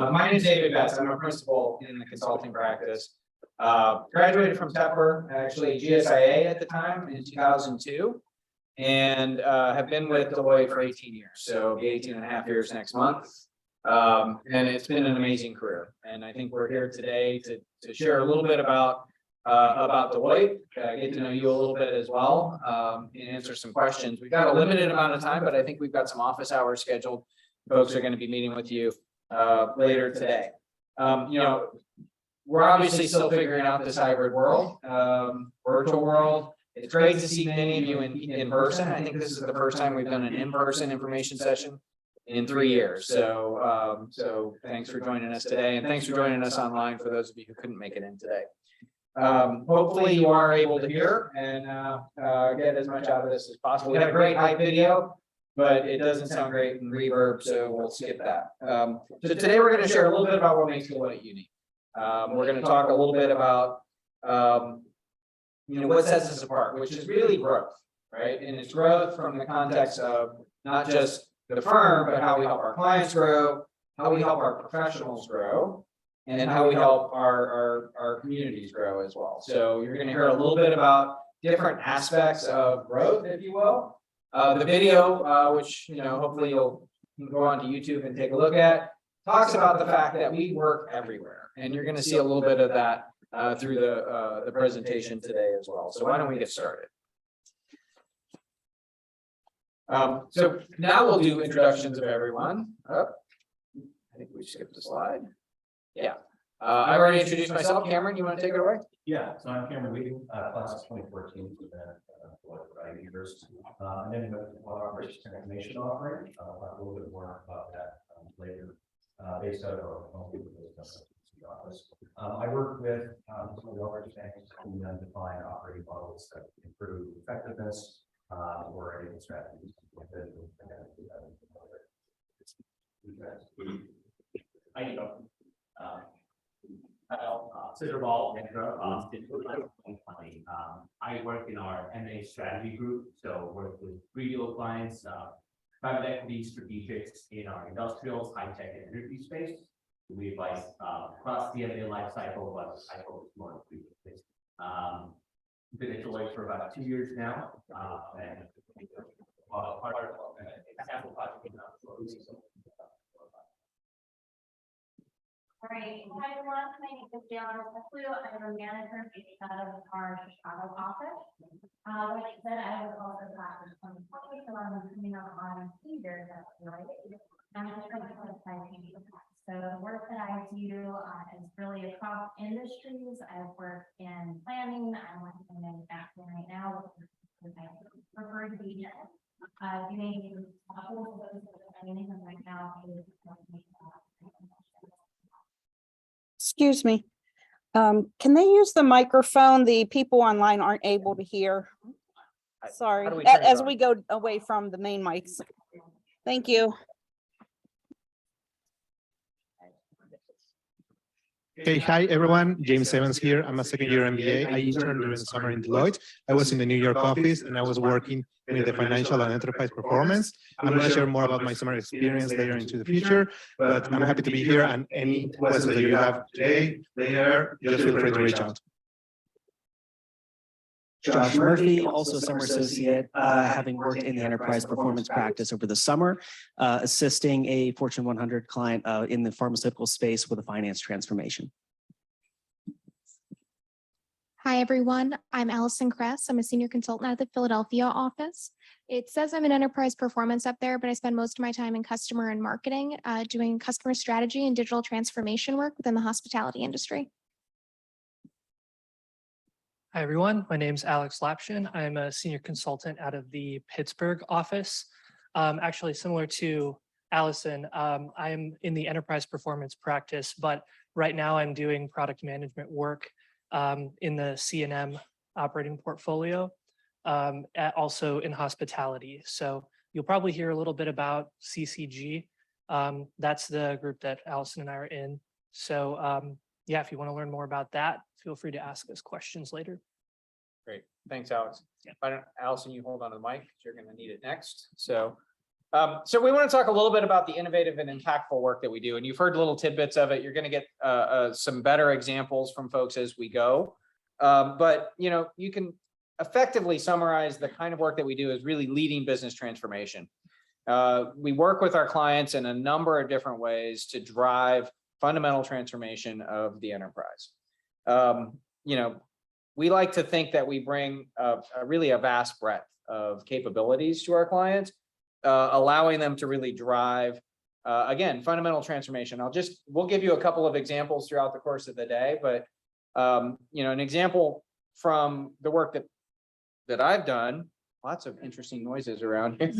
My name is David Betts. I'm a principal in the consulting practice. Graduated from Tepper, actually GSIA at the time in 2002, and have been with Deloitte for 18 years. So it'll be 18 and a half years next month. And it's been an amazing career. And I think we're here today to share a little bit about Deloitte, get to know you a little bit as well, and answer some questions. We've got a limited amount of time, but I think we've got some office hours scheduled. Folks are going to be meeting with you later today. We're obviously still figuring out this hybrid world, virtual world. It's great to see many of you in person. I think this is the first time we've done an in-person information session in 3 years. So thanks for joining us today, and thanks for joining us online for those of you who couldn't make it in today. Hopefully you are able to hear and get as much out of this as possible. We have a great hype video, but it doesn't sound great in reverb, so we'll skip that. So today we're going to share a little bit about what makes Deloitte unique. We're going to talk a little bit about what sets us apart, which is really growth, right? And it's growth from the context of not just the firm, but how we help our clients grow, how we help our professionals grow, and how we help our communities grow as well. So you're going to hear a little bit about different aspects of growth, if you will. The video, which hopefully you'll go onto YouTube and take a look at, talks about the fact that we work everywhere, and you're going to see a little bit of that through the presentation today as well. So why don't we get started? So now we'll do introductions of everyone. I think we skipped a slide. Yeah. I already introduced myself. Cameron, you want to take it away? Yeah, so I'm Cameron Weeding, class of 2014 for the years. And then with our operations and information offering, I'll talk a little bit more about that later, based out of our office. I work with some of the large banks who define operating models that improve effectiveness or any strategies. How you doing? Ball, I work in our M&A strategy group, so work with retail clients, private equity strategics in our industrials, high tech, and energy space. We advise across the M&A life cycle, but I focus more on retail space. Been at Deloitte for about 2 years now, and part of example project. All right, hi everyone, my name is Jana Teslu. I'm a manager based out of our Chicago office. Like I said, I was also class of 2020, so I'm coming up on 2 years at Deloitte. I'm just going to so the work that I do is really across industries. I've worked in planning, I'm working in manufacturing right now, which I prefer to be in. Doing training right now. Excuse me. Can they use the microphone? The people online aren't able to hear. Sorry, as we go away from the main mics. Thank you. Okay, hi everyone, James Evans here. I'm a second-year MBA. I interned during the summer in Deloitte. I was in the New York office and I was working with the financial and enterprise performance. I'm going to share more about my summer experience later into the future, but I'm happy to be here, and any questions that you have today, later, just feel free to reach out. Josh Murphy, also a summer associate, having worked in the enterprise performance practice over the summer, assisting a Fortune 100 client in the pharmaceutical space with a finance transformation. Hi, everyone. I'm Allison Kress. I'm a senior consultant at the Philadelphia office. It says I'm an enterprise performance up there, but I spend most of my time in customer and marketing, doing customer strategy and digital transformation work within the hospitality industry. Hi, everyone. My name is Alex Lapshin. I'm a senior consultant out of the Pittsburgh office. Actually, similar to Allison, I'm in the enterprise performance practice, but right now I'm doing product management work in the C&M operating portfolio, also in hospitality. So you'll probably hear a little bit about CCG. That's the group that Allison and I are in. So yeah, if you want to learn more about that, feel free to ask us questions later. Great, thanks, Alex. Yeah. Why don't Allison, you hold on to the mic, because you're going to need it next. So So we want to talk a little bit about the innovative and impactful work that we do. And you've heard little tidbits of it. You're going to get some better examples from folks as we go. But you can effectively summarize the kind of work that we do as really leading business transformation. We work with our clients in a number of different ways to drive fundamental transformation of the enterprise. We like to think that we bring really a vast breadth of capabilities to our clients, allowing them to really drive, again, fundamental transformation. We'll give you a couple of examples throughout the course of the day, but an example from the work that I've done, lots of interesting noises around here.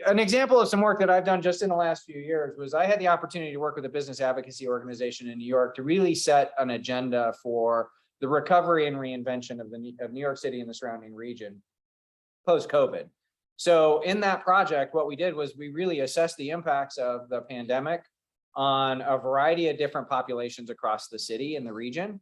An example of some work that I've done just in the last few years was I had the opportunity to work with a business advocacy organization in New York to really set an agenda for the recovery and reinvention of New York City and the surrounding region post-COVID. So in that project, what we did was we really assessed the impacts of the pandemic on a variety of different populations across the city and the region,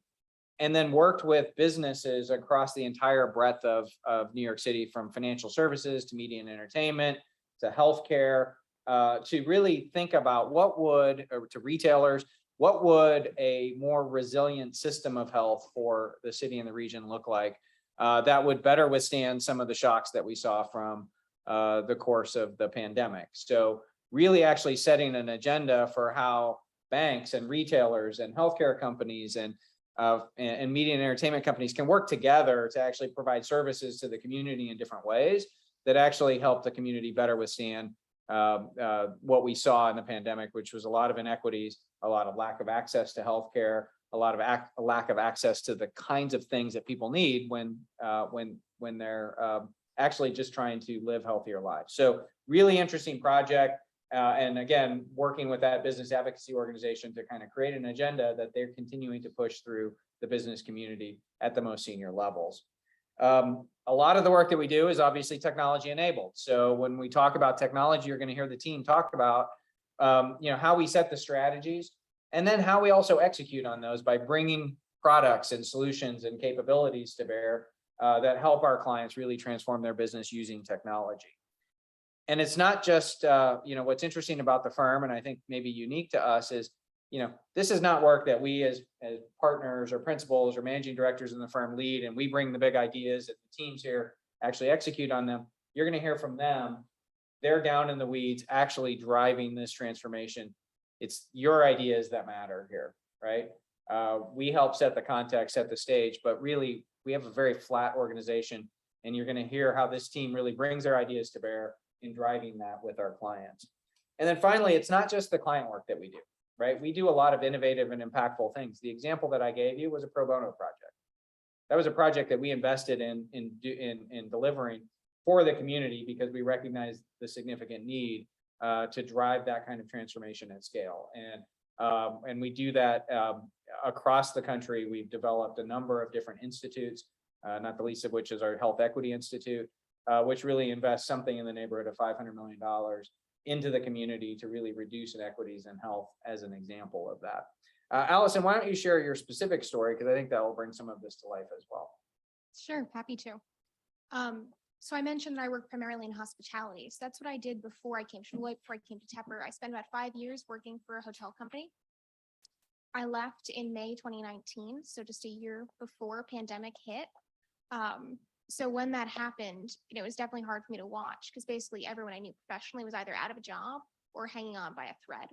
and then worked with businesses across the entire breadth of New York City, from financial services to media and entertainment to healthcare, to really think about to retailers, what would a more resilient system of health for the city and the region look like that would better withstand some of the shocks that we saw from the course of the pandemic. So really actually setting an agenda for how banks and retailers and healthcare companies and media and entertainment companies can work together to actually provide services to the community in different ways that actually help the community better withstand what we saw in the pandemic, which was a lot of inequities, a lot of lack of access to healthcare, a lot of lack of access to the kinds of things that people need when they're actually just trying to live healthier lives. So really interesting project. And again, working with that business advocacy organization to kind of create an agenda that they're continuing to push through the business community at the most senior levels. A lot of the work that we do is obviously technology enabled. So when we talk about technology, you're going to hear the team talk about how we set the strategies and then how we also execute on those by bringing products and solutions and capabilities to bear that help our clients really transform their business using technology. And it's not just, what's interesting about the firm, and I think maybe unique to us is, this is not work that we as partners or principals or managing directors in the firm lead, and we bring the big ideas and the teams here actually execute on them. You're going to hear from them. They're down in the weeds, actually driving this transformation. It's your ideas that matter here, right? We help set the context, set the stage, but really we have a very flat organization, and you're going to hear how this team really brings their ideas to bear in driving that with our clients. And then finally, it's not just the client work that we do, right? We do a lot of innovative and impactful things. The example that I gave you was a pro bono project. That was a project that we invested in delivering for the community because we recognized the significant need to drive that kind of transformation at scale. And we do that across the country. We've developed a number of different institutes, not the least of which is our Health Equity Institute, which really invests something in the neighborhood of $500 million into the community to really reduce inequities in health as an example of that. Allison, why don't you share your specific story? Because I think that will bring some of this to life as well. Sure, happy to. So I mentioned that I work primarily in hospitality. So that's what I did before I came to Deloitte, before I came to Tepper. I spent about 5 years working for a hotel company. I left in May 2019, so just a year before pandemic hit. So when that happened, it was definitely hard for me to watch because basically everyone I knew professionally was either out of a job or hanging on by a thread.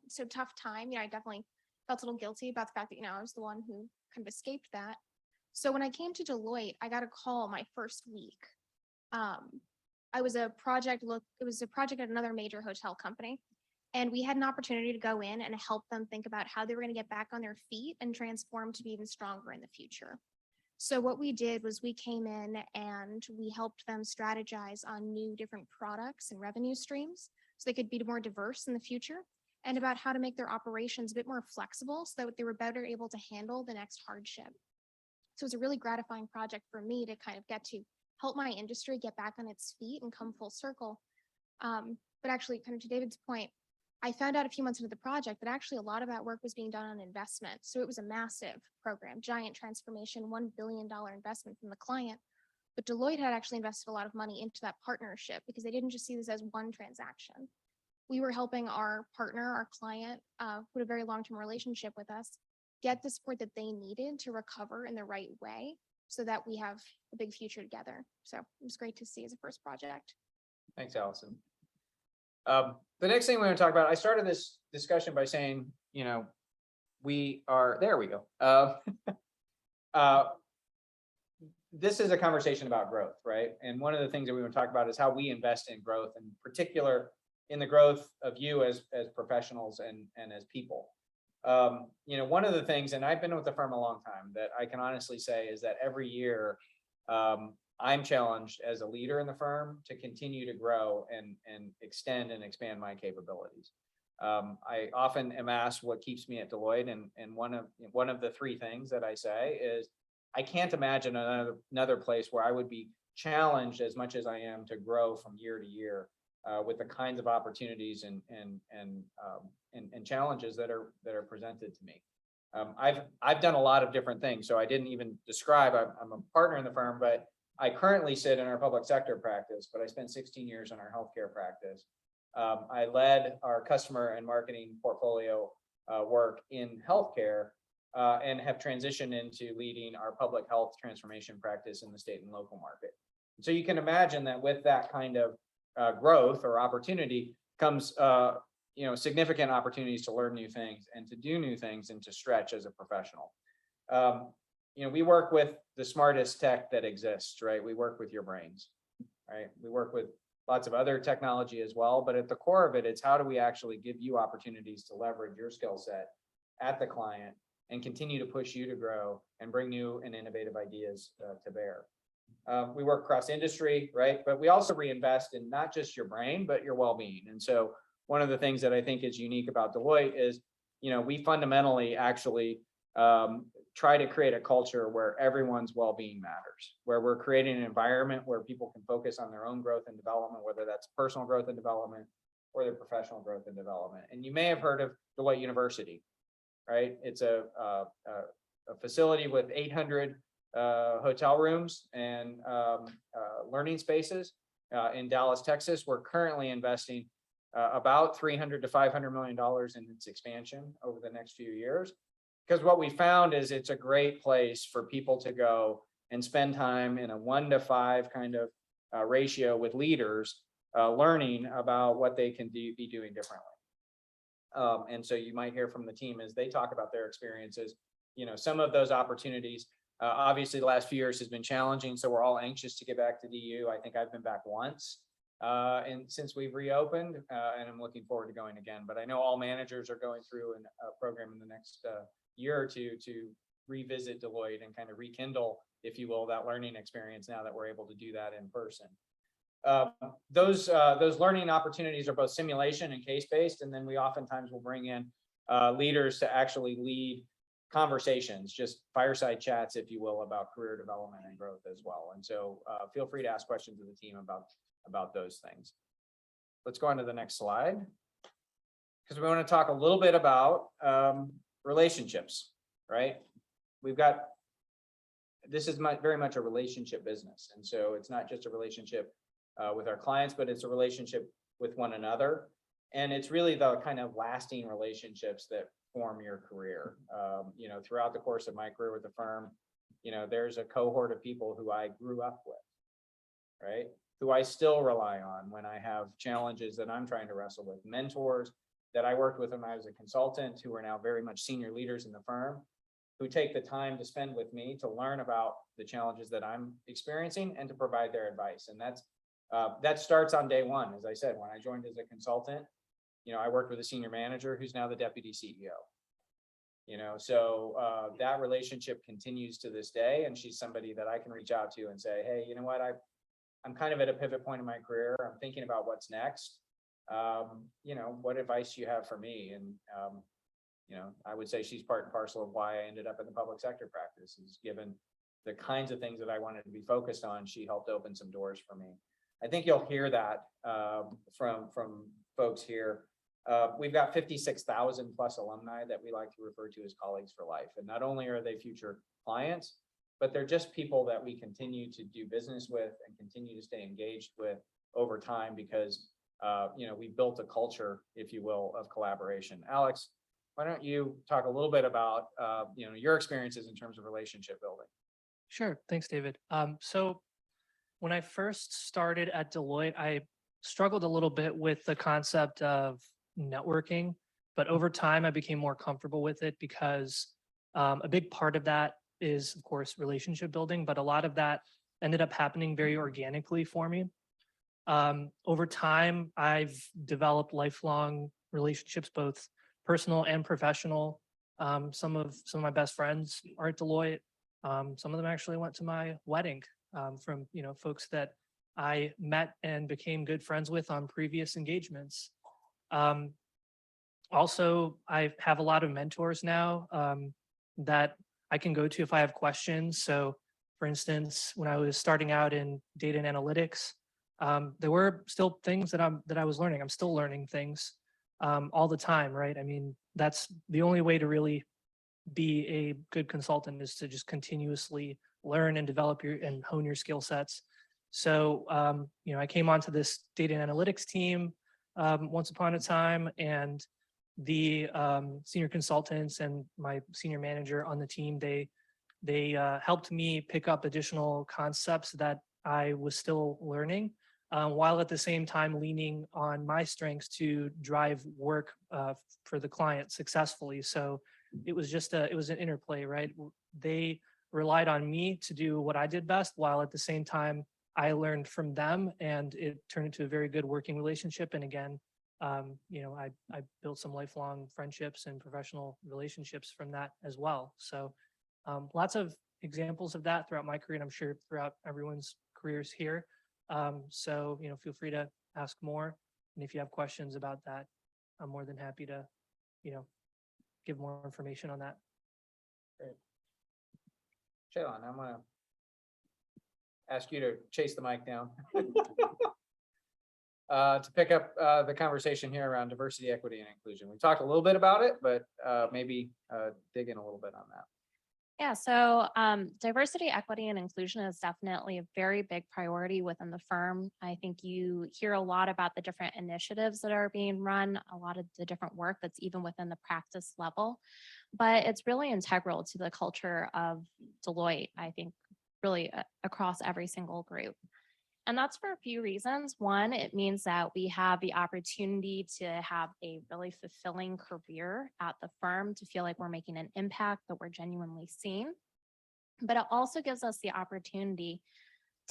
So tough time. I definitely felt a little guilty about the fact that, I was the one who kind of escaped that. So when I came to Deloitte, I got a call my first week. It was a project at another major hotel company. And we had an opportunity to go in and help them think about how they were going to get back on their feet and transform to be even stronger in the future. So what we did was we came in and we helped them strategize on new different products and revenue streams so they could be more diverse in the future, and about how to make their operations a bit more flexible so that they were better able to handle the next hardship. So it was a really gratifying project for me to kind of get to help my industry get back on its feet and come full circle. But actually, kind of to David's point, I found out a few months into the project that actually a lot of that work was being done on investment. So it was a massive program, giant transformation, $1 billion investment from the client. But Deloitte had actually invested a lot of money into that partnership because they didn't just see this as one transaction. We were helping our partner, our client, who had a very long-term relationship with us, get the support that they needed to recover in the right way so that we have a big future together. So it was great to see as a first project. Thanks, Allison. The next thing we want to talk about, I started this discussion by saying, there we go. This is a conversation about growth, right? And one of the things that we want to talk about is how we invest in growth, in particular in the growth of you as professionals and as people. One of the things, and I've been with the firm a long time, that I can honestly say is that every year I'm challenged as a leader in the firm to continue to grow and extend and expand my capabilities. I often am asked what keeps me at Deloitte, and one of the three things that I say is I can't imagine another place where I would be challenged as much as I am to grow from year to year with the kinds of opportunities and challenges that are presented to me. I've done a lot of different things, so I didn't even describe. I'm a partner in the firm, but I currently sit in our public sector practice. But I spent 16 years in our healthcare practice. I led our customer and marketing portfolio work in healthcare. And have transitioned into leading our public health transformation practice in the state and local market. So you can imagine that with that kind of growth or opportunity comes, significant opportunities to learn new things and to do new things and to stretch as a professional. We work with the smartest tech that exists, right? We work with your brains, right? We work with lots of other technology as well, but at the core of it, it's how do we actually give you opportunities to leverage your skill set at the client and continue to push you to grow and bring new and innovative ideas to bear. We work across industry, right? But we also reinvest in not just your brain, but your well-being. And so one of the things that I think is unique about Deloitte is, we fundamentally actually try to create a culture where everyone's well-being matters, where we're creating an environment where people can focus on their own growth and development, whether that's personal growth and development or their professional growth and development. And you may have heard of Deloitte University. Right, it's a facility with 800 hotel rooms and learning spaces in Dallas, Texas. We're currently investing about $300 to $500 million in its expansion over the next few years. Because what we found is it's a great place for people to go and spend time in a 1-to-5 kind of ratio with leaders, learning about what they can be doing differently. And so you might hear from the team as they talk about their experiences, some of those opportunities. Obviously, the last few years has been challenging, so we're all anxious to get back to DU. I think I've been back once and since we've reopened, and I'm looking forward to going again. But I know all managers are going through a program in the next year or two to revisit Deloitte and kind of rekindle, if you will, that learning experience now that we're able to do that in person. Those learning opportunities are both simulation and case-based, and then we oftentimes will bring in leaders to actually lead conversations, just fireside chats, if you will, about career development and growth as well. And so feel free to ask questions of the team about those things. Let's go on to the next slide, because we want to talk a little bit about relationships, right? This is very much a relationship business, and so it's not just a relationship with our clients, but it's a relationship with one another. And it's really the kind of lasting relationships that form your career. Throughout the course of my career with the firm, there's a cohort of people who I grew up with, right? Who I still rely on when I have challenges that I'm trying to wrestle with. Mentors that I worked with when I was a consultant, who are now very much senior leaders in the firm, who take the time to spend with me to learn about the challenges that I'm experiencing and to provide their advice. And that starts on day one. As I said, when I joined as a consultant, I worked with a senior manager who's now the deputy CEO. So that relationship continues to this day, and she's somebody that I can reach out to and say, hey, you know what, I'm kind of at a pivot point in my career. I'm thinking about what's next. What advice do you have for me? And I would say she's part and parcel of why I ended up in the public sector practice, is given the kinds of things that I wanted to be focused on, she helped open some doors for me. I think you'll hear that from folks here. we've got 56,000 plus alumni that we like to refer to as colleagues for life. And not only are they future clients, but they're just people that we continue to do business with and continue to stay engaged with over time because, we built a culture, if you will, of collaboration. Alex, why don't you talk a little bit about, your experiences in terms of relationship building? Sure. Thanks, David. So when I first started at Deloitte, I struggled a little bit with the concept of networking, but over time I became more comfortable with it because a big part of that is, of course, relationship building, but a lot of that ended up happening very organically for me. Over time, I've developed lifelong relationships, both personal and professional. Some of my best friends are at Deloitte. Some of them actually went to my wedding from folks that I met and became good friends with on previous engagements. Also, I have a lot of mentors now that I can go to if I have questions. So, for instance, when I was starting out in data and analytics, there were still things that I was learning. I'm still learning things all the time, right? I mean, that's the only way to really be a good consultant is to just continuously learn and develop and hone your skill sets. So, I came onto this data and analytics team once upon a time, and the senior consultants and my senior manager on the team, they helped me pick up additional concepts that I was still learning, while at the same time leaning on my strengths to drive work for the client successfully. So it was an interplay, right? They relied on me to do what I did best, while at the same time I learned from them, and it turned into a very good working relationship. And again, I built some lifelong friendships and professional relationships from that as well. So lots of examples of that throughout my career, and I'm sure throughout everyone's careers here. So, feel free to ask more. And if you have questions about that, I'm more than happy to, give more information on that. Great. Shaylon, I'm gonna ask you to chase the mic down. To pick up the conversation here around diversity, equity, and inclusion. We talked a little bit about it, but maybe dig in a little bit on that. Yeah, so diversity, equity, and inclusion is definitely a very big priority within the firm. I think you hear a lot about the different initiatives that are being run, a lot of the different work that's even within the practice level, but it's really integral to the culture of Deloitte, I think, really across every single group. And that's for a few reasons. One, it means that we have the opportunity to have a really fulfilling career at the firm, to feel like we're making an impact, that we're genuinely seen. But it also gives us the opportunity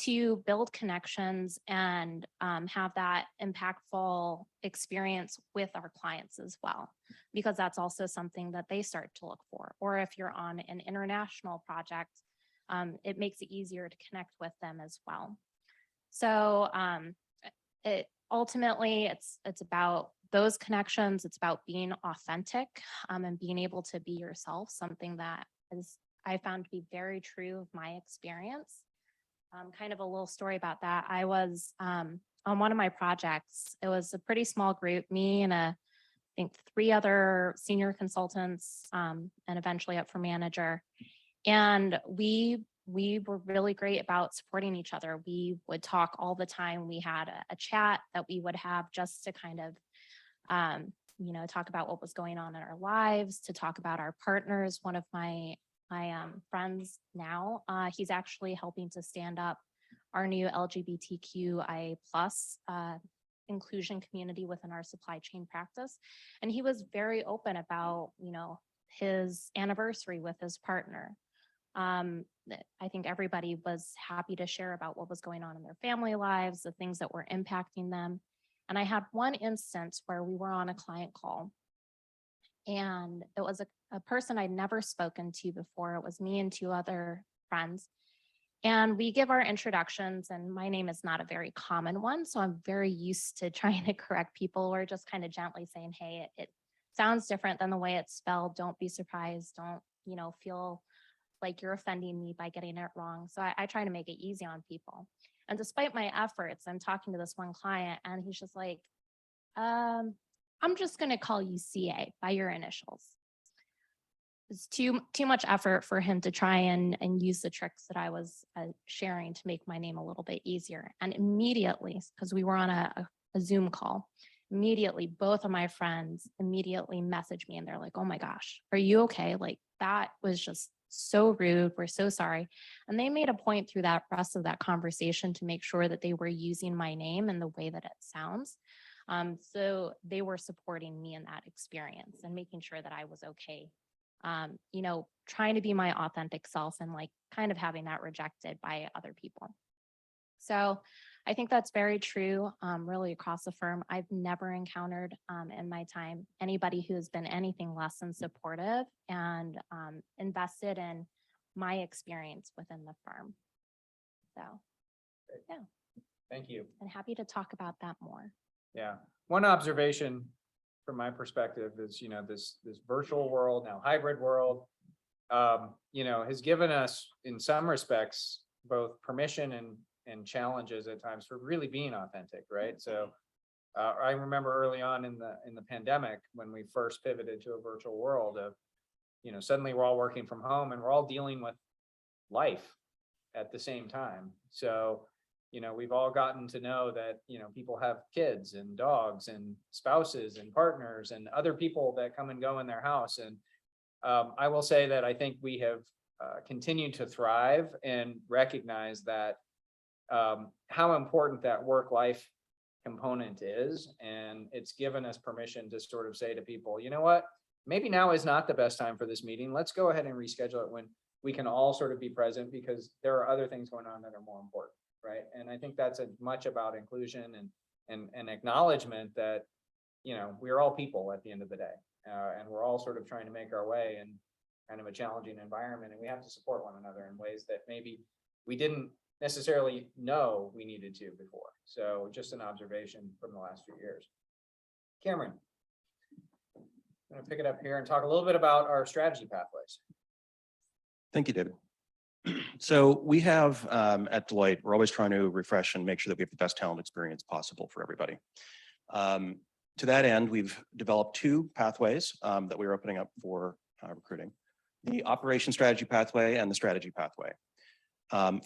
to build connections and have that impactful experience with our clients as well, because that's also something that they start to look for. Or if you're on an international project, it makes it easier to connect with them as well. So it ultimately it's about those connections. It's about being authentic and being able to be yourself, something that is I found to be very true of my experience. Kind of a little story about that. I was on one of my projects. It was a pretty small group, me and I think 3 other senior consultants, and eventually up for manager. And we were really great about supporting each other. We would talk all the time. We had a chat that we would have just to kind of, talk about what was going on in our lives, to talk about our partners. One of my friends now, he's actually helping to stand up our new LGBTQIA+ inclusion community within our supply chain practice. And he was very open about, his anniversary with his partner. I think everybody was happy to share about what was going on in their family lives, the things that were impacting them. And I had one instance where we were on a client call, and it was a person I'd never spoken to before. It was me and 2 other friends. And we give our introductions, and my name is not a very common one, so I'm very used to trying to correct people, or just kind of gently saying, hey, it sounds different than the way it's spelled. Don't be surprised. Don't, feel like you're offending me by getting it wrong. So I try to make it easy on people. And despite my efforts, I'm talking to this one client, and he's just like, I'm just going to call you CA by your initials. It's too much effort for him to try and use the tricks that I was sharing to make my name a little bit easier. And immediately, because we were on a Zoom call, immediately both of my friends immediately messaged me and they're like, oh my gosh, are you okay? Like that was just so rude. We're so sorry. And they made a point through that rest of that conversation to make sure that they were using my name in the way that it sounds. So they were supporting me in that experience and making sure that I was okay. Trying to be my authentic self and like kind of having that rejected by other people. So I think that's very true, really across the firm. I've never encountered in my time anybody who has been anything less than supportive and invested in my experience within the firm. So, yeah. Thank you. I'm happy to talk about that more. Yeah. One observation from my perspective is, this virtual world, now hybrid world, has given us in some respects, both permission and challenges at times for really being authentic, right? So I remember early on in the pandemic when we first pivoted to a virtual world of, suddenly we're all working from home and we're all dealing with life at the same time. So, we've all gotten to know that, people have kids and dogs and spouses and partners and other people that come and go in their house. And I will say that I think we have continued to thrive and recognize that how important that work-life component is. And it's given us permission to sort of say to people, you know what, maybe now is not the best time for this meeting. Let's go ahead and reschedule it when we can all sort of be present because there are other things going on that are more important, right? And I think that's as much about inclusion and acknowledgement that, we're all people at the end of the day. And we're all sort of trying to make our way in kind of a challenging environment. And we have to support one another in ways that maybe we didn't necessarily know we needed to before. So just an observation from the last few years. Cameron, I'm going to pick it up here and talk a little bit about our strategy pathways. Thank you, David. So we have at Deloitte, we're always trying to refresh and make sure that we have the best talent experience possible for everybody. To that end, we've developed two pathways that we're opening up for recruiting: the operation strategy pathway and the strategy pathway.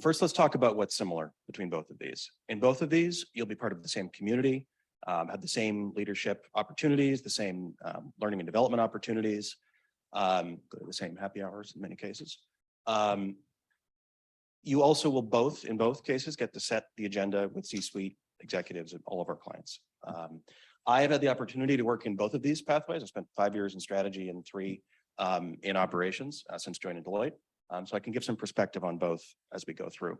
First, let's talk about what's similar between both of these. In both of these, you'll be part of the same community, have the same leadership opportunities, the same learning and development opportunities, go to the same happy hours in many cases. You also will in both cases, get to set the agenda with C-suite executives and all of our clients. I have had the opportunity to work in both of these pathways. I spent 5 years in strategy and 3 in operations since joining Deloitte. So I can give some perspective on both as we go through.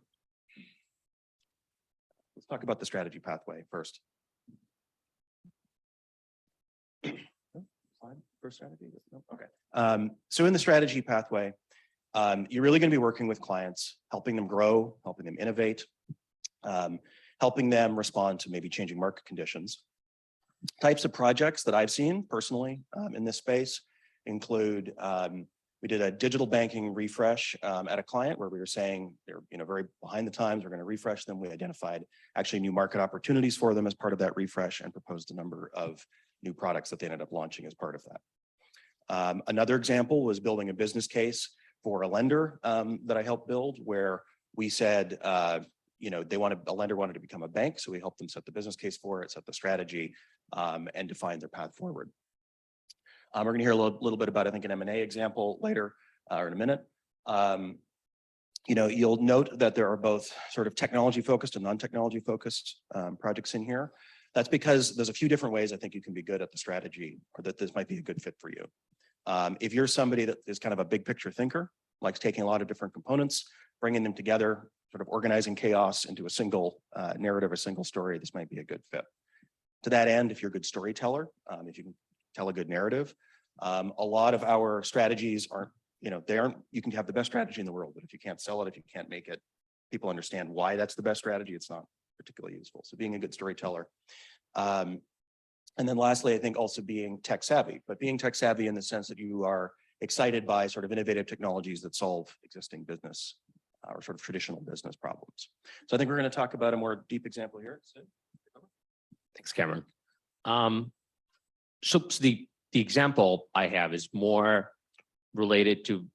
Let's talk about the strategy pathway first. First strategy? Okay. So in the strategy pathway, you're really going to be working with clients, helping them grow, helping them innovate, helping them respond to maybe changing market conditions. Types of projects that I've seen personally in this space include, we did a digital banking refresh at a client where we were saying they're very behind the times. We're going to refresh them. We identified actually new market opportunities for them as part of that refresh and proposed a number of new products that they ended up launching as part of that. Another example was building a business case for a lender that I helped build, where we said, a lender wanted to become a bank, so we helped them set the business case for it, set the strategy, and define their path forward. We're going to hear a little bit about, I think, an M&A example later or in a minute. You'll note that there are both sort of technology focused and non-technology focused projects in here. That's because there's a few different ways I think you can be good at the strategy, or that this might be a good fit for you. If you're somebody that is kind of a big picture thinker, likes taking a lot of different components, bringing them together, sort of organizing chaos into a single narrative, a single story, this might be a good fit. To that end, if you're a good storyteller, if you can tell a good narrative, a lot of our strategies aren't, you can have the best strategy in the world, but if you can't sell it, if you can't make it, people understand why that's the best strategy, it's not particularly useful. So being a good storyteller. And then lastly, I think also being tech savvy, but being tech savvy in the sense that you are excited by sort of innovative technologies that solve existing business or sort of traditional business problems. So I think we're going to talk about a more deep example here. Sid? Thanks, Cameron. So the example I have is more related to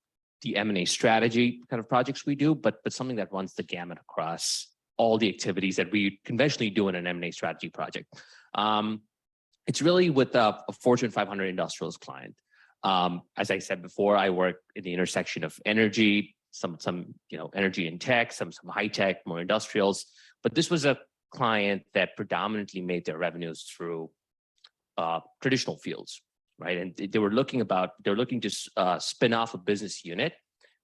the M&A strategy kind of projects we do, but something that runs the gamut across all the activities that we conventionally do in an M&A strategy project. It's really with a Fortune 500 industrials client. As I said before, I work in the intersection of energy, some energy and tech, some high tech, more industrials. But this was a client that predominantly made their revenues through traditional fields, right? And they were looking to spin off a business unit.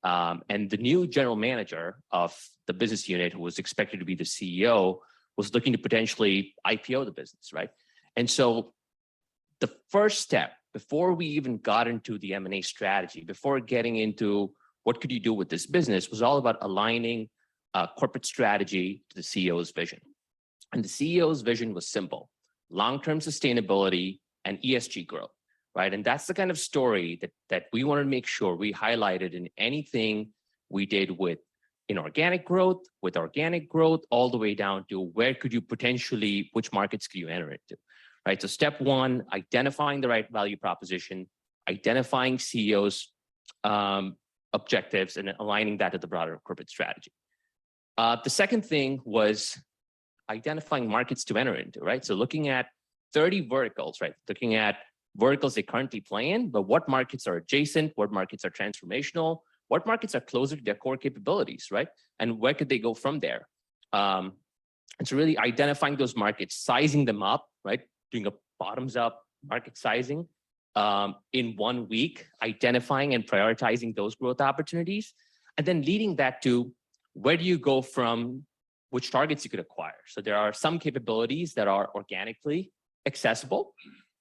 And the new general manager of the business unit, who was expected to be the CEO, was looking to potentially IPO the business, right? And so the first step, before we even got into the M&A strategy, before getting into what could you do with this business, was all about aligning corporate strategy to the CEO's vision. And the CEO's vision was simple: long-term sustainability and ESG growth, right? And that's the kind of story that we want to make sure we highlighted in anything we did with inorganic growth, with organic growth, all the way down to where could you potentially, which markets could you enter into, right? So step one, identifying the right value proposition, identifying CEO's objectives, and aligning that to the broader corporate strategy. The second thing was identifying markets to enter into, right? So looking at 30 verticals, right? Looking at verticals they currently play in, but what markets are adjacent, what markets are transformational, what markets are closer to their core capabilities, right? And where could they go from there? And so really identifying those markets, sizing them up, right? Doing a bottoms up market sizing in 1 week, identifying and prioritizing those growth opportunities, and then leading that to where do you go from which targets you could acquire. So there are some capabilities that are organically accessible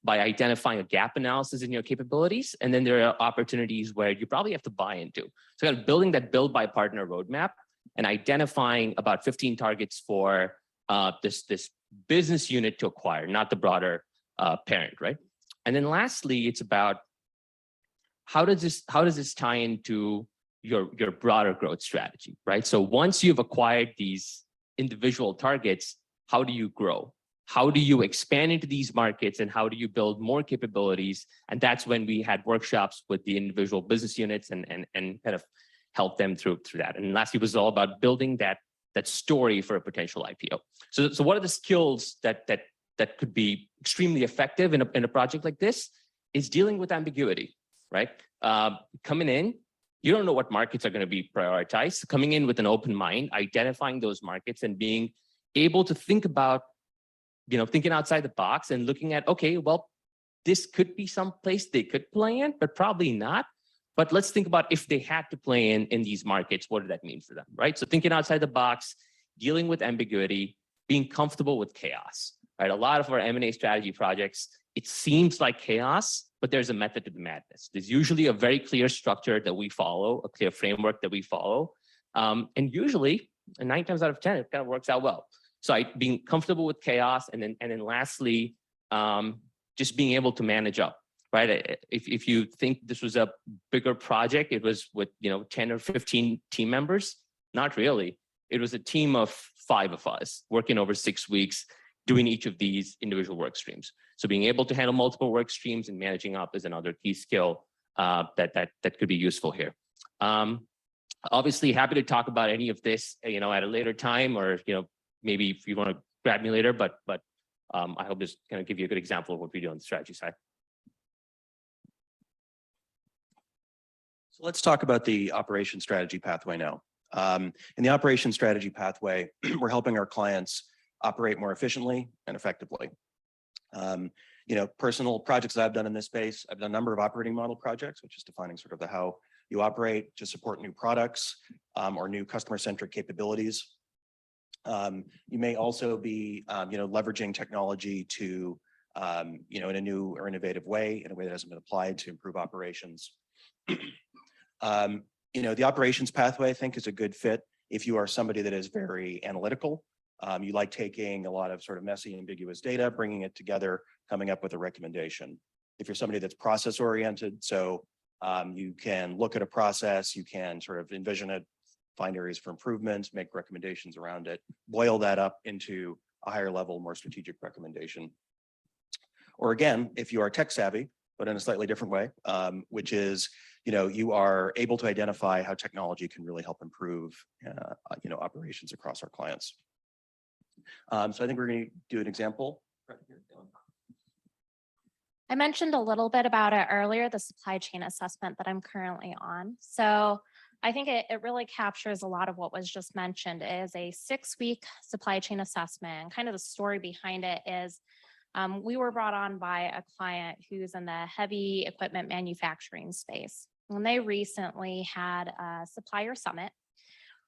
by identifying a gap analysis in your capabilities. And then there are opportunities where you probably have to buy into. So kind of building that build by partner roadmap and identifying about 15 targets for this business unit to acquire, not the broader parent, right? And then lastly, it's about how does this tie into your broader growth strategy, right? So once you've acquired these individual targets, how do you grow? How do you expand into these markets, and how do you build more capabilities? And that's when we had workshops with the individual business units and kind of help them through that. And lastly, it was all about building that story for a potential IPO. So what are the skills that could be extremely effective in a project like this? Is dealing with ambiguity, right? Coming in, you don't know what markets are going to be prioritized. Coming in with an open mind, identifying those markets, and being able to think about, thinking outside the box and looking at, okay, well, this could be some place they could play in, but probably not. But let's think about if they had to play in these markets, what did that mean for them, right? So thinking outside the box, dealing with ambiguity, being comfortable with chaos, right? A lot of our M&A strategy projects, it seems like chaos, but there's a method to the madness. There's usually a very clear structure that we follow, a clear framework that we follow. And usually, 9 times out of 10, it kind of works out well. So being comfortable with chaos, and then lastly, just being able to manage up, right? If you think this was a bigger project, it was with 10 or 15 team members. Not really. It was a team of 5 of us working over 6 weeks, doing each of these individual work streams. So being able to handle multiple work streams and managing up is another key skill that could be useful here. Obviously, happy to talk about any of this, at a later time, or maybe if you want to grab me later. But I hope this kind of give you a good example of what we do on the strategy side. So let's talk about the operation strategy pathway now. In the operation strategy pathway, we're helping our clients operate more efficiently and effectively. Personal projects that I've done in this space, I've done a number of operating model projects, which is defining sort of how you operate to support new products or new customer-centric capabilities. You may also be, leveraging technology to, in a new or innovative way, in a way that hasn't been applied to improve operations. The operations pathway, I think, is a good fit if you are somebody that is very analytical. You like taking a lot of sort of messy, ambiguous data, bringing it together, coming up with a recommendation. If you're somebody that's process oriented, so you can look at a process, you can sort of envision it, find areas for improvement, make recommendations around it, boil that up into a higher level, more strategic recommendation. Or again, if you are tech savvy, but in a slightly different way, which is, you are able to identify how technology can really help improve, operations across our clients. So I think we're going to do an example. I mentioned a little bit about it earlier, the supply chain assessment that I'm currently on. So I think it really captures a lot of what was just mentioned. It is a 6-week supply chain assessment. And kind of the story behind it is we were brought on by a client who's in the heavy equipment manufacturing space. And they recently had a supplier summit.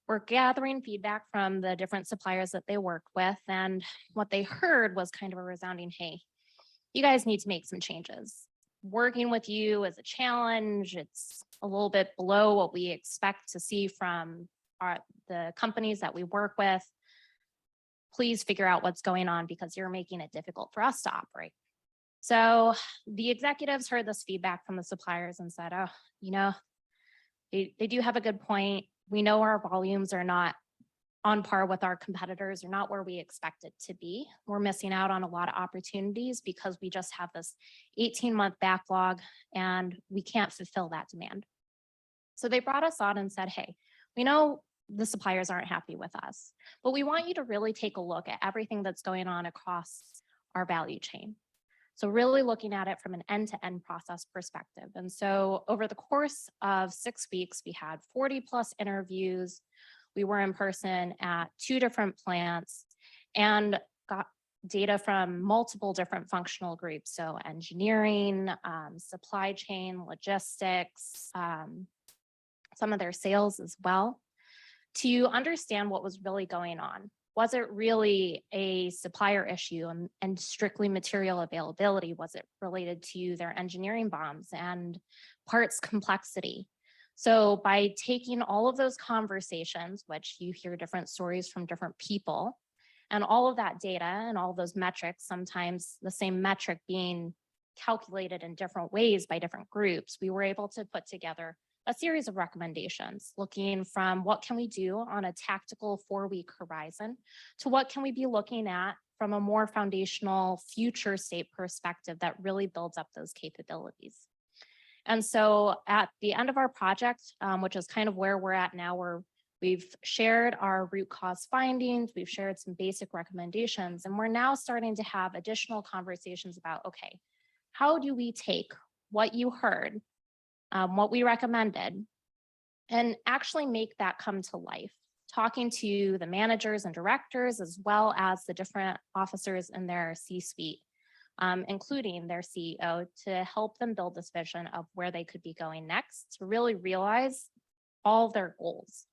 We're gathering feedback from the different suppliers that they work with. And what they heard was kind of a resounding, hey, you guys need to make some changes. Working with you is a challenge. It's a little bit below what we expect to see from the companies that we work with. Please figure out what's going on because you're making it difficult for us to operate. So the executives heard this feedback from the suppliers and said, oh, they do have a good point. We know our volumes are not on par with our competitors, or not where we expect it to be. We're missing out on a lot of opportunities because we just have this 18-month backlog and we can't fulfill that demand. So they brought us on and said, hey, we know the suppliers aren't happy with us, but we want you to really take a look at everything that's going on across our value chain. So really looking at it from an end-to-end process perspective. And so over the course of 6 weeks, we had 40+ interviews. We were in person at 2 different plants and got data from multiple different functional groups. So engineering, supply chain, logistics, some of their sales as well, to understand what was really going on. Was it really a supplier issue and strictly material availability? Was it related to their engineering bombs and parts complexity? So by taking all of those conversations, which you hear different stories from different people, and all of that data and all of those metrics, sometimes the same metric being calculated in different ways by different groups, we were able to put together a series of recommendations, looking from what can we do on a tactical 4-week horizon to what can we be looking at from a more foundational future state perspective that really builds up those capabilities. And so at the end of our project, which is kind of where we're at now, where we've shared our root cause findings, we've shared some basic recommendations, and we're now starting to have additional conversations about, okay, how do we take what you heard, what we recommended, and actually make that come to life, talking to the managers and directors, as well as the different officers in their C-suite, including their CEO, to help them build this vision of where they could be going next, to really realize all of their goals,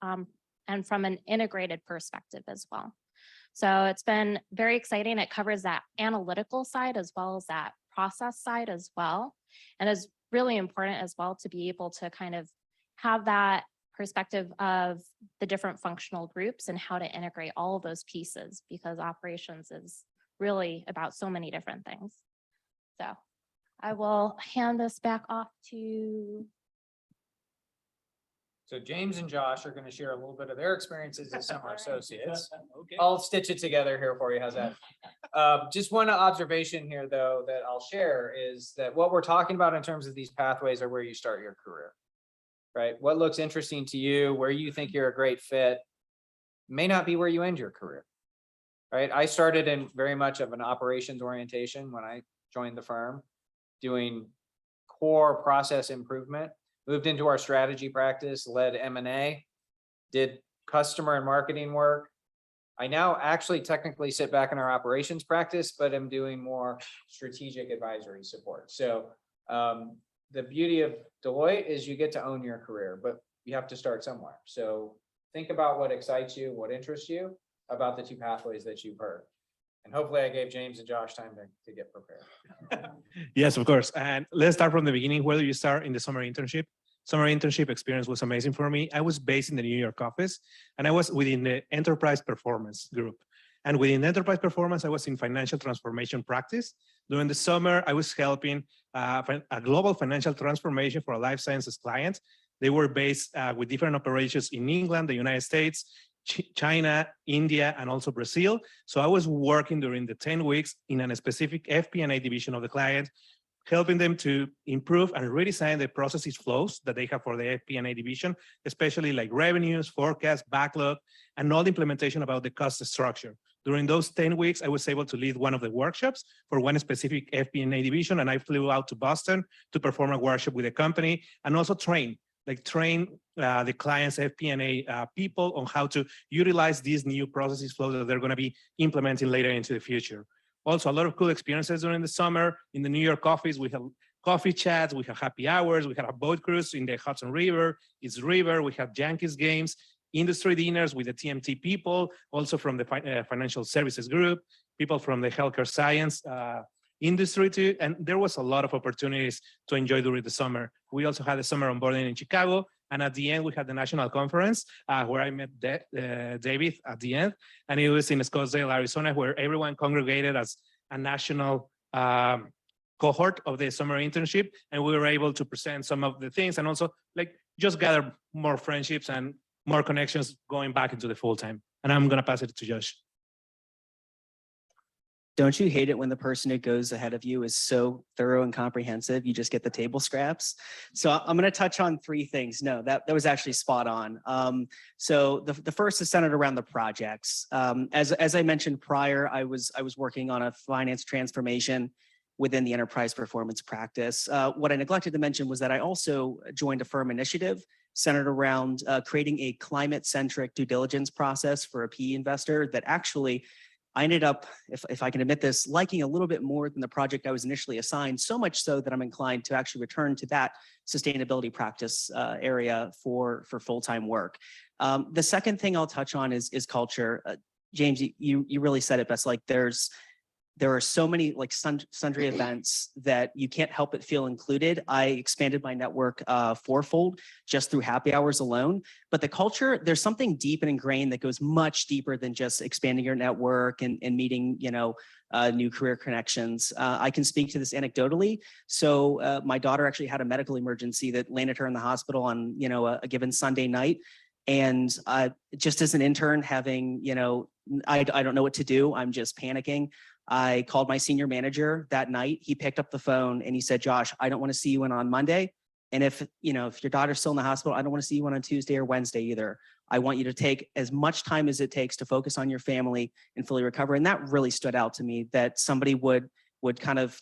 and from an integrated perspective as well. So it's been very exciting. It covers that analytical side as well as that process side as well. And is really important as well to be able to kind of have that perspective of the different functional groups and how to integrate all of those pieces, because operations is really about so many different things. So I will hand this back off to. So James and Josh are going to share a little bit of their experiences as summer associates. I'll stitch it together here for you. How's that? Just one observation here, though, that I'll share is that what we're talking about in terms of these pathways are where you start your career, right? What looks interesting to you, where you think you're a great fit, may not be where you end your career, right? I started in very much of an operations orientation when I joined the firm, doing core process improvement. Moved into our strategy practice, led M&A, did customer and marketing work. I now actually technically sit back in our operations practice, but I'm doing more strategic advisory support. So the beauty of Deloitte is you get to own your career, but you have to start somewhere. So think about what excites you, what interests you about the 2 pathways that you've heard. And hopefully I gave James and Josh time to get prepared. Yes, of course. And let's start from the beginning. Where do you start in the summer internship? Summer internship experience was amazing for me. I was based in the New York office and I was within the enterprise performance group. And within enterprise performance, I was in financial transformation practice. During the summer, I was helping a global financial transformation for a life sciences client. They were based with different operations in England, the United States, China, India, and also Brazil. So I was working during the 10 weeks in a specific FP&A division of the client, helping them to improve and redesign the processes flows that they have for the FP&A division, especially like revenues, forecast, backlog, and all the implementation about the cost structure. During those 10 weeks, I was able to lead one of the workshops for one specific FP&A division, and I flew out to Boston to perform a workshop with the company and also train the client's FP&A people on how to utilize these new processes flows that they're going to be implementing later into the future. Also, a lot of cool experiences during the summer in the New York office. We have coffee chats, we have happy hours, we had a boat cruise in the Hudson River, East River, we have Yankees games, industry dinners with the TMT people, also from the financial services group, people from the healthcare science industry too. And there was a lot of opportunities to enjoy during the summer. We also had the summer onboarding in Chicago. And at the end, we had the national conference where I met David at the end. And it was in Scottsdale, Arizona, where everyone congregated as a national cohort of the summer internship. And we were able to present some of the things and also like just gather more friendships and more connections going back into the full time. And I'm going to pass it to Josh. Don't you hate it when the person who goes ahead of you is so thorough and comprehensive, you just get the table scraps? So I'm going to touch on three things. No, that was actually spot on. So the first is centered around the projects. As I mentioned prior, I was working on a finance transformation within the enterprise performance practice. What I neglected to mention was that I also joined a firm initiative centered around creating a climate-centric due diligence process for a PE investor that actually I ended up, if I can admit this, liking a little bit more than the project I was initially assigned, so much so that I'm inclined to actually return to that sustainability practice area for full-time work. The second thing I'll touch on is culture. James, you really said it best. Like there are so many like sundry events that you can't help but feel included. I expanded my network fourfold just through happy hours alone. But the culture, there's something deep and ingrained that goes much deeper than just expanding your network and meeting, new career connections. I can speak to this anecdotally. So my daughter actually had a medical emergency that landed her in the hospital on, a given Sunday night. And just as an intern having, I don't know what to do. I'm just panicking. I called my senior manager that night. He picked up the phone and he said, Josh, I don't want to see you in on Monday. And if your daughter's still in the hospital, I don't want to see you on Tuesday or Wednesday either. I want you to take as much time as it takes to focus on your family and fully recover. And that really stood out to me, that somebody would kind of,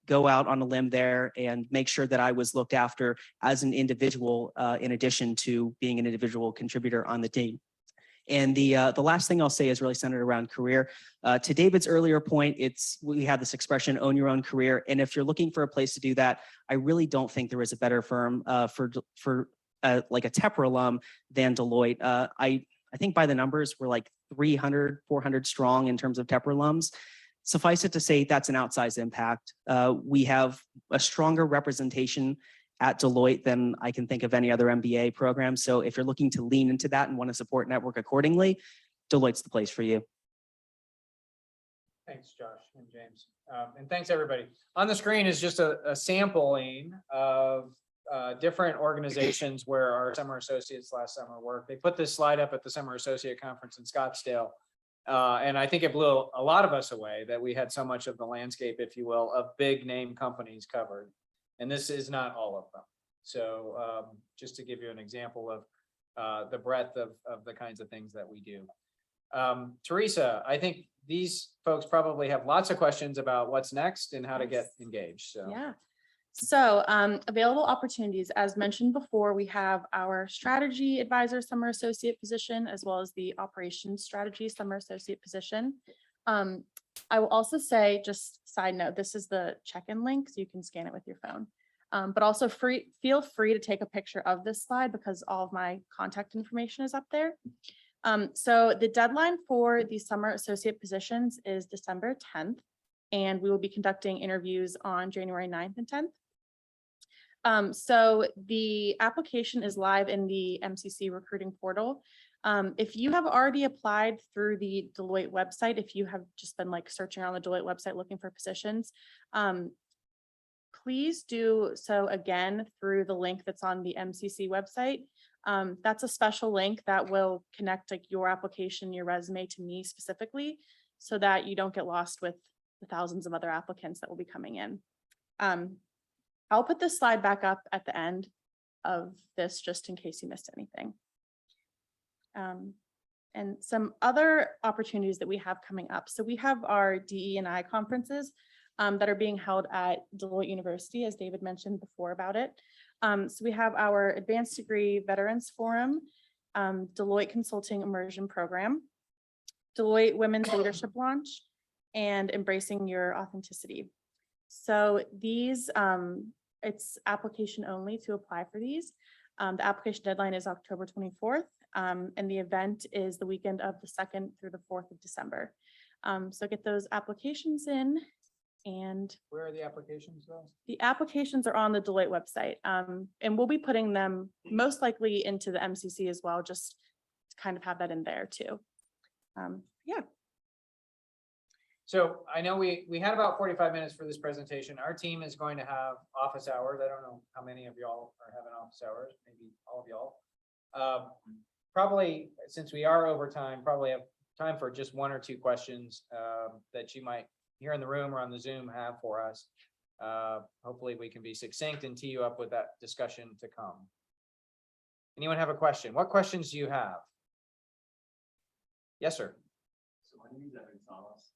go out on a limb there and make sure that I was looked after as an individual, in addition to being an individual contributor on the team. And the last thing I'll say is really centered around career. To David's earlier point, we have this expression, own your own career. And if you're looking for a place to do that, I really don't think there is a better firm for like a Tepper alum than Deloitte. I think by the numbers, we're like 300, 400 strong in terms of Tepper alums. Suffice it to say, that's an outsized impact. We have a stronger representation at Deloitte than I can think of any other MBA program. So if you're looking to lean into that and want to support network accordingly, Deloitte's the place for you. Thanks, Josh and James. And thanks, everybody. On the screen is just a sampling of different organizations where our summer associates last summer worked. They put this slide up at the Summer Associate Conference in Scottsdale. And I think it blew a lot of us away that we had so much of the landscape, if you will, of big name companies covered. And this is not all of them. So just to give you an example of the breadth of the kinds of things that we do. Teresa, I think these folks probably have lots of questions about what's next and how to get engaged. So yeah. So available opportunities, as mentioned before, we have our strategy advisor summer associate position, as well as the operations strategy summer associate position. I will also say, just side note, this is the check-in link, so you can scan it with your phone. But also feel free to take a picture of this slide because all of my contact information is up there. So the deadline for the summer associate positions is December 10th, and we will be conducting interviews on January 9th and 10th. So the application is live in the MCC recruiting portal. If you have already applied through the Deloitte website, if you have just been like searching around the Deloitte website looking for positions, please do so again through the link that's on the MCC website. That's a special link that will connect like your application, your resume to me specifically, so that you don't get lost with the thousands of other applicants that will be coming in. I'll put this slide back up at the end of this, just in case you missed anything. And some other opportunities that we have coming up. So we have our DE&I conferences that are being held at Deloitte University, as David mentioned before about it. So we have our Advanced Degree Veterans Forum, Deloitte Consulting Immersion Program, Deloitte Women's Leadership Launch, and Embracing Your Authenticity. So these, it's application only to apply for these. The application deadline is October 24th, and the event is the weekend of the 2nd through the 4th of December. So get those applications in. And where are the applications though? The applications are on the Deloitte website, and we'll be putting them most likely into the MCC as well, just to kind of have that in there too. Yeah. So I know we had about 45 minutes for this presentation. Our team is going to have office hours. I don't know how many of y'all are having office hours, maybe all of y'all. Probably, since we are over time, probably have time for just one or two questions that you might here in the room or on the Zoom have for us. Hopefully we can be succinct and tee you up with that discussion to come. Anyone have a question? What questions do you have? Yes, sir. So my name is Evan Thomas.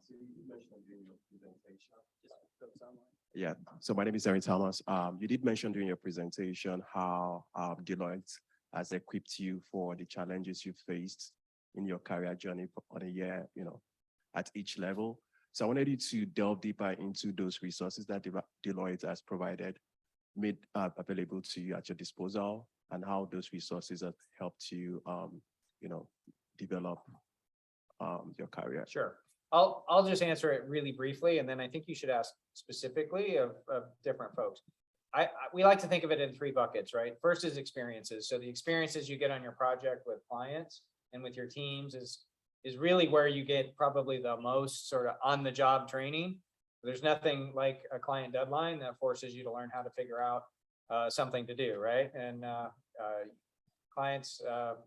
So you mentioned during your presentation. Yeah, so my name is Evan Thomas. You did mention during your presentation how Deloitte has equipped you for the challenges you faced in your career journey on a year, at each level. So I wanted you to delve deeper into those resources that Deloitte has provided, made available to you at your disposal, and how those resources have helped you, develop your career. Sure. I'll just answer it really briefly, and then I think you should ask specifically of different folks. We like to think of it in three buckets, right? First is experiences. So the experiences you get on your project with clients and with your teams is really where you get probably the most sort of on the job training. There's nothing like a client deadline that forces you to learn how to figure out something to do, right? And clients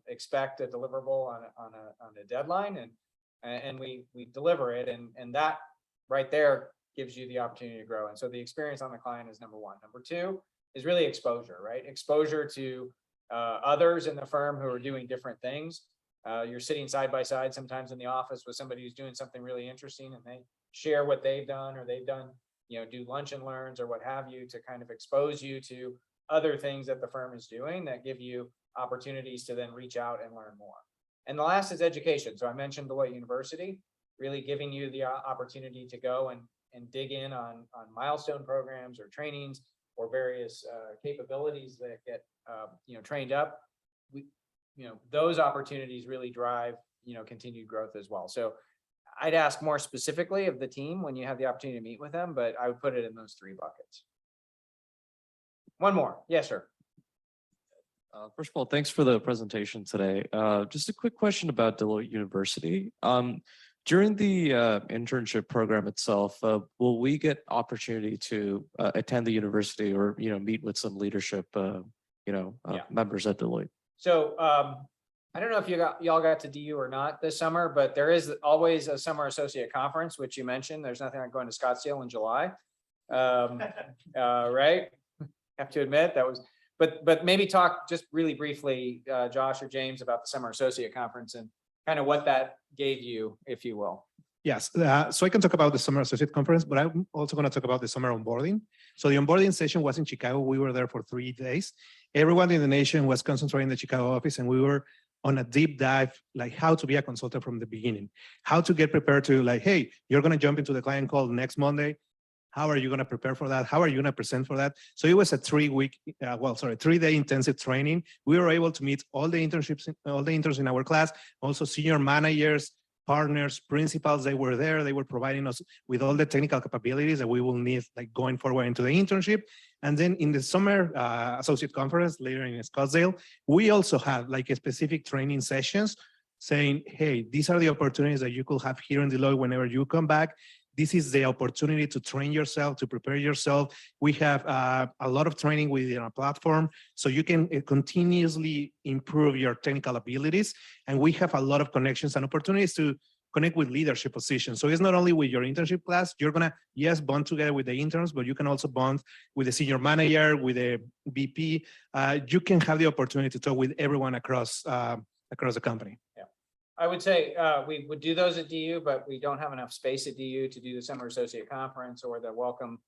expect a deliverable on a deadline, and we deliver it, and that right there gives you the opportunity to grow. And so the experience on the client is number one. Number two is really exposure, right? Exposure to others in the firm who are doing different things. You're sitting side by side sometimes in the office with somebody who's doing something really interesting, and they share what they've done, or they've done, do lunch and learns or what have you, to kind of expose you to other things that the firm is doing that give you opportunities to then reach out and learn more. And the last is education. So I mentioned Deloitte University, really giving you the opportunity to go and dig in on milestone programs or trainings or various capabilities that get trained up. Those opportunities really drive continued growth as well. So I'd ask more specifically of the team when you have the opportunity to meet with them, but I would put it in those three buckets. One more. Yes, sir. First of all, thanks for the presentation today. Just a quick question about Deloitte University. During the internship program itself, will we get opportunity to attend the university or meet with some leadership members at Deloitte? So I don't know if y'all got to DU or not this summer, but there is always a summer associate conference, which you mentioned. There's nothing like going to Scottsdale in July, right? Have to admit that was. But maybe talk just really briefly, Josh or James, about the Summer Associate Conference and kind of what that gave you, if you will. Yes, so I can talk about the Summer Associate Conference, but I'm also going to talk about the summer onboarding. So the onboarding session was in Chicago. We were there for 3 days. Everyone in the nation was concentrating in the Chicago office, and we were on a deep dive, like how to be a consultant from the beginning, how to get prepared to hey, you're going to jump into the client call next Monday. How are you going to prepare for that? How are you going to present for that? So it was a 3-day intensive training. We were able to meet all the interns in our class, also senior managers, partners, principals. They were there. They were providing us with all the technical capabilities that we will need going forward into the internship. And then in the summer associate conference later in Scottsdale, we also had a specific training sessions saying, hey, these are the opportunities that you could have here in Deloitte whenever you come back. this is the opportunity to train yourself, to prepare yourself. We have a lot of training within our platform, so you can continuously improve your technical abilities. And we have a lot of connections and opportunities to connect with leadership positions. So it's not only with your internship class, you're gonna, yes, bond together with the interns, but you can also bond with the senior manager, with the VP. You can have the opportunity to talk with everyone across the company. Yeah. I would say we would do those at DU, but we don't have enough space at DU to do the summer associate conference or the welcome,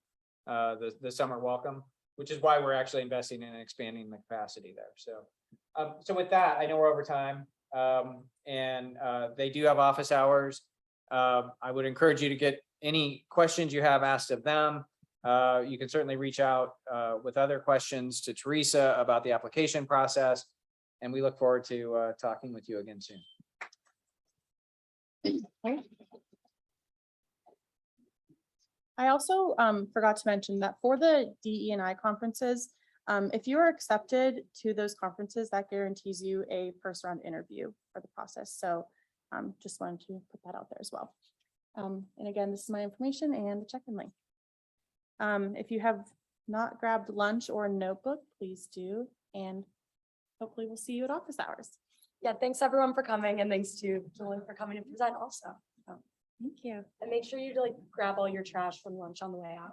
the summer welcome, which is why we're actually investing in expanding the capacity there. So with that, I know we're over time. And they do have office hours. I would encourage you to get any questions you have asked of them. You can certainly reach out with other questions to Teresa about the application process. And we look forward to talking with you again soon. I also forgot to mention that for the DE&I conferences, if you are accepted to those conferences, that guarantees you a first round interview for the process. So just wanted to put that out there as well. And again, this is my information and the check-in link. If you have not grabbed lunch or a notebook, please do. And hopefully we'll see you at office hours. Yeah, thanks everyone for coming, and thanks to Julie for coming to present also. So, thank you. and make sure you grab all your trash from lunch on the way out.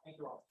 Thank you all.